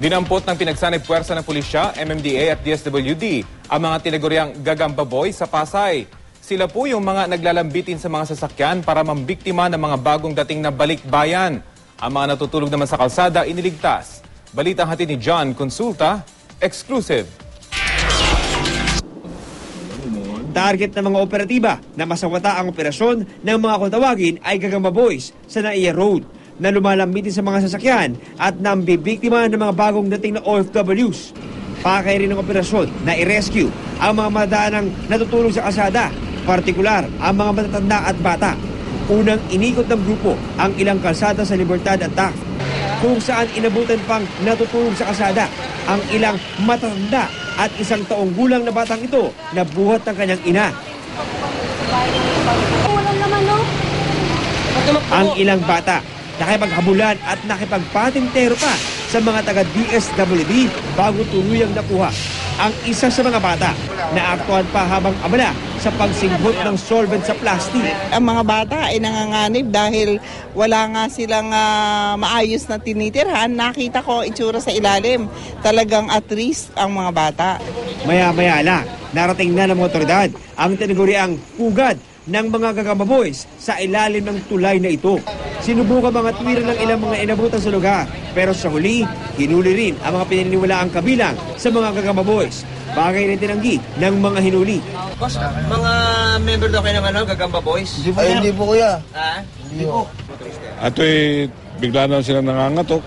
Dinampot ng pinagsanib puwersa ng pulisya, MMDA at DSWD ang mga tinaguriang gagamba boy sa Pasay. Sila po yung mga naglalambitin sa mga sasakyan para mambiktima ng mga bagong dating na balikbayan. Ang mga natutulog naman sa kalsada iniligtas. Balitang hatid ni John Consulta, exclusive. Target ng mga operatiba na masawata ang operasyon ng mga kung tawagin ay gagamba boys sa Naiya Road na lumalambitin sa mga sasakyan at nambibiktima ng mga bagong dating na OFWs. Pakay rin ng operasyon na i-rescue ang mga madaanang natutulog sa kalsada, partikular ang mga matatanda at bata. Unang inikot ng grupo ang ilang kalsada sa Libertad at Taft, kung saan inabutan pang natutulog sa kalsada ang ilang matatanda at 1 taong gulang na batang ito na buhat ng kanyang ina. Ang ilang bata nakipaghabulan at nakipagpatintero pa sa mga taga-DSWD bago tuluyang nakuha ang isa sa mga bata na aktuhan pa habang abala sa pagsinghot ng solvent sa plastic. Ang mga bata ay nanganganib dahil wala nga silang maayos na tinitirhan. Nakita ko itsura sa ilalim. Talagang at risk ang mga bata. Maya-maya lang, narating na ng mga otoridad ang tinaguriang pugad ng mga gagamba boys sa ilalim ng tulay na ito. Sinubukan mga tuwiran ng ilang mga inabutan sa lugar, pero sa huli, hinuli rin ang mga pinaniniwalaang kabilang sa mga gagamba boys. Bagay na tinanggi ng mga hinuli. Boss, mga member daw kayo ng gagamba boys? Hindi po kuya. Hindi po. Ato'y bigla na sila nangangatok.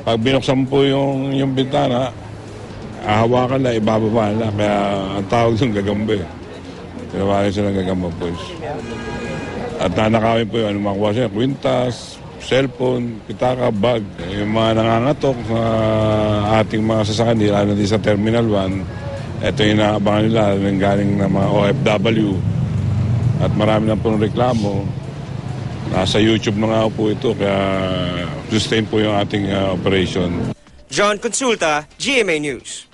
Pag binuksan po yung bintana, hawakan na, ibababa na. Kaya ang tawag doon gagamba eh. Tinawagan sila ng gagamba boys. At nanakawin po yung makuha siya, kwintas, cellphone, pitaka, bag. Yung mga nangangatok sa ating mga sasakyan, lalo na sa Terminal 1, ito yung naabangan nila ng galing ng mga OFW. At marami na po reklamo. Nasa YouTube na nga po ito, kaya sustain po yung ating operation. John Consulta, GMA News.